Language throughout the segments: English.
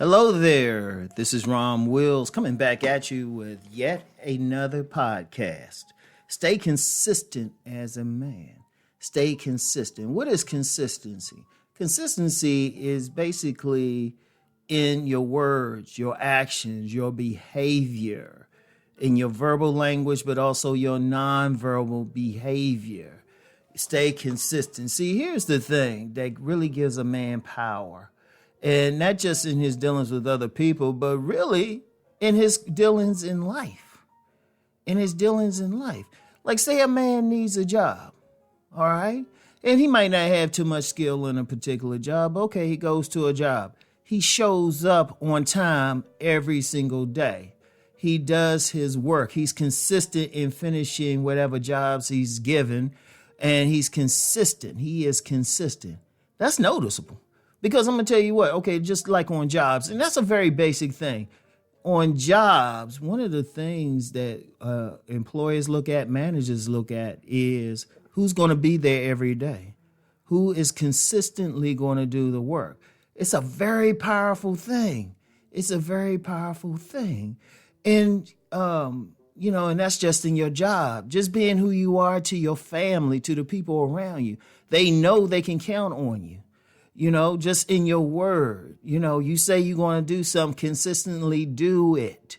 Hello there. This is Rom Wills coming back at you with yet another podcast. Stay consistent as a man. Stay consistent. What is consistency? Consistency is basically in your words, your actions, your behavior, in your verbal language, but also your nonverbal behavior. Stay consistent. See, here's the thing that really gives a man power. And not just in his dealings with other people, but really in his dealings in life. In his dealings in life. Like, say a man needs a job, all right? And he might not have too much skill in a particular job. Okay, he goes to a job. He shows up on time every single day. He does his work. He's consistent in finishing whatever jobs he's given, and he's consistent. He is consistent. That's noticeable. Because I'm going to tell you what, okay, just like on jobs, and that's a very basic thing. On jobs, one of the things that employers look at, managers look at, is who's going to be there every day, who is consistently going to do the work. It's a very powerful thing. It's a very powerful thing. And, and that's just in your job, just being who you are to your family, to the people around you. They know they can count on you. Just in your word, you say you're going to do something, consistently do it.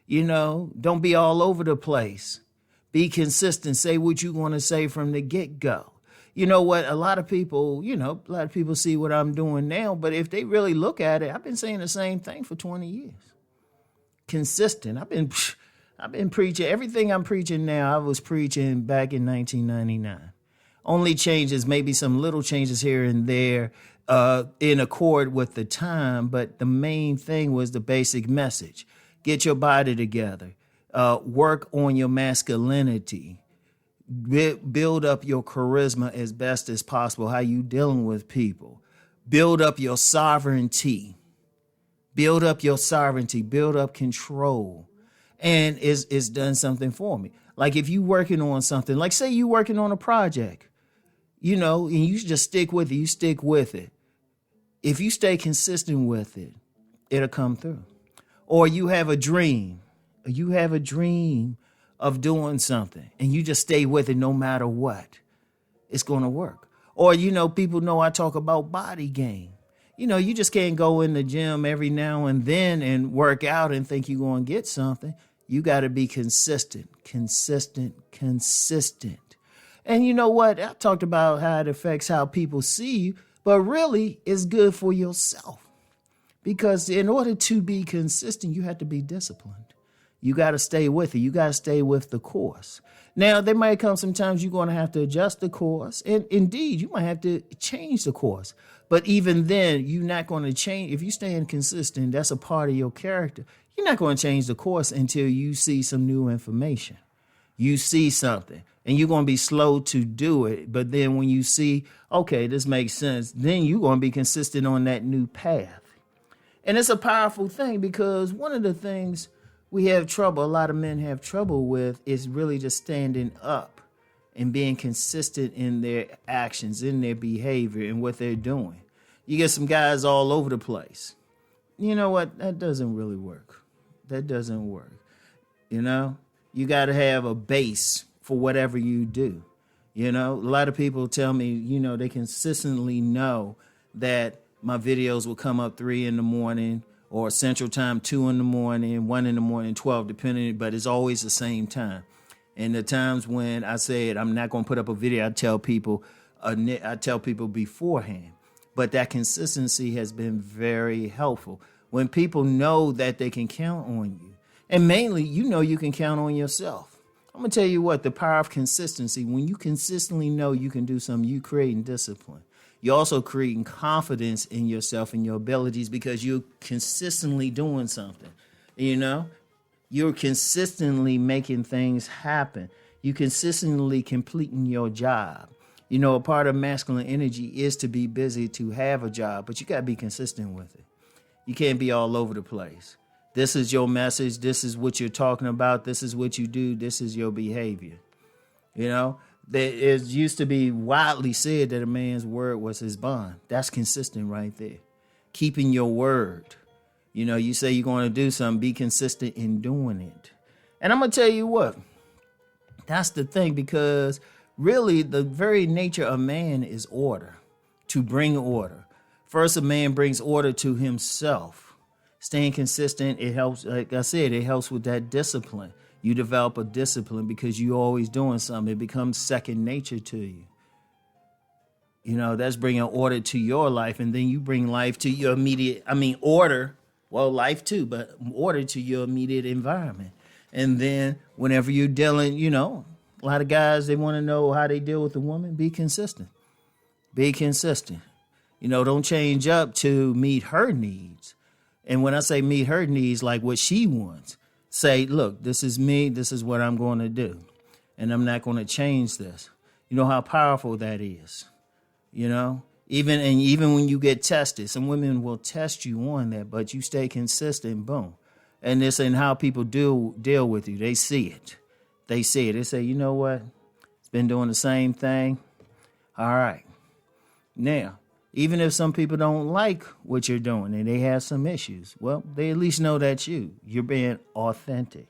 Don't be all over the place. Be consistent. Say what you're going to say from the get-go. You know what? A lot of people see what I'm doing now, but if they really look at it, I've been saying the same thing for 20 years. Consistent. I've been preaching. Everything I'm preaching now, I was preaching back in 1999. Only changes, maybe some little changes here and there, in accord with the time, but the main thing was the basic message. Get your body together. Work on your masculinity. Build up your charisma as best as possible, how you dealing with people. Build up your sovereignty. Build up your sovereignty. Build up control. And it's done something for me. Like if you working on something, like say you working on a project, and you just stick with it. You stick with it. If you stay consistent with it, it'll come through. Or you have a dream. You have a dream of doing something and you just stay with it no matter what. It's going to work. Or, people know I talk about body game. You just can't go in the gym every now and then and work out and think you're going to get something. You got to be consistent. And you know what? I talked about how it affects how people see you. But really, it's good for yourself. Because in order to be consistent, you have to be disciplined. You got to stay with it. You got to stay with the course. Now, there might come sometimes you're going to have to adjust the course. And indeed, you might have to change the course. But even then, you're not going to change. If you stay inconsistent, that's a part of your character. You're not going to change the course until you see some new information. You see something. And you're going to be slow to do it. But then when you see, okay, this makes sense, then you're going to be consistent on that new path. And it's a powerful thing because one of the things a lot of men have trouble with is really just standing up and being consistent in their actions, in their behavior, and what they're doing. You get some guys all over the place. You know what? That doesn't really work. That doesn't work. You got to have a base for whatever you do. A lot of people tell me, they consistently know that my videos will come up 3 a.m. or Central Time, 2 a.m, 1 a.m, 12, depending, but it's always the same time. And the times when I said I'm not going to put up a video, I tell people beforehand. But that consistency has been very helpful. When people know that they can count on you, and mainly, you can count on yourself. I'm going to tell you what, the power of consistency, when you consistently know you can do something, you creating discipline. You're also creating confidence in yourself and your abilities because you're consistently doing something. You're consistently making things happen. You're consistently completing your job. A part of masculine energy is to be busy, to have a job, but you got to be consistent with it. You can't be all over the place. This is your message. This is what you're talking about. This is what you do. This is your behavior. It used to be widely said that a man's word was his bond. That's consistent right there. Keeping your word. You say you're going to do something, be consistent in doing it. And I'm going to tell you what, that's the thing, because really the very nature of man is order, to bring order. First, a man brings order to himself. Staying consistent, it helps, like I said, it helps with that discipline. You develop a discipline because you're always doing something. It becomes second nature to you. That's bringing order to your life, and then you bring life to your order, well, life too, but order to your immediate environment. And then whenever you're dealing, a lot of guys, they want to know how they deal with a woman. Be consistent. Be consistent. Don't change up to meet her needs. And when I say meet her needs, like what she wants, say, look, this is me. This is what I'm going to do. And I'm not going to change this. You know how powerful that is. Even when you get tested, some women will test you on that, but you stay consistent, boom. And this ain't how people deal with you. They see it. They see it. They say, you know what? It's been doing the same thing. All right. Now, even if some people don't like what you're doing and they have some issues, well, they at least know that's you. You're being authentic.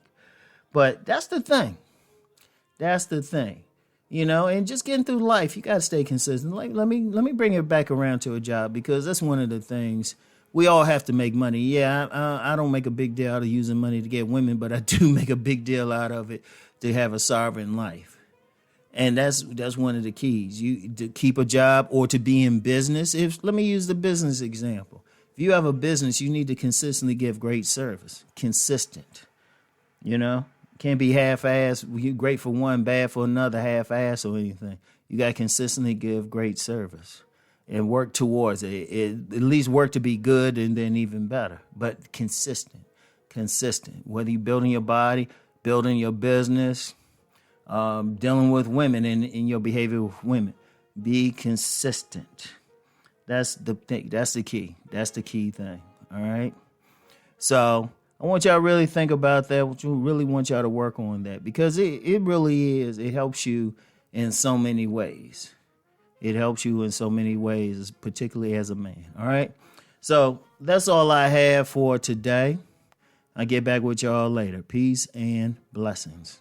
But that's the thing. That's the thing. And just getting through life, you got to stay consistent. Like, let me bring it back around to a job, because that's one of the things. We all have to make money. Yeah, I don't make a big deal out of using money to get women, but I do make a big deal out of it to have a sovereign life. And that's one of the keys. You to keep a job or to be in business. Let me use the business example. If you have a business, you need to consistently give great service. Consistent. Can't be half-assed. You're great for one, bad for another, half-assed or anything. You got to consistently give great service and work towards it. At least work to be good and then even better. But consistent. Whether you're building your body, building your business, dealing with women and in your behavior with women. Be consistent. That's the thing. That's the key. That's the key thing. All right? So I want y'all to really think about that. I really want y'all to work on that, because it really is. It helps you in so many ways. It helps you in so many ways, particularly as a man. All right? So that's all I have for today. I'll get back with y'all later. Peace and blessings.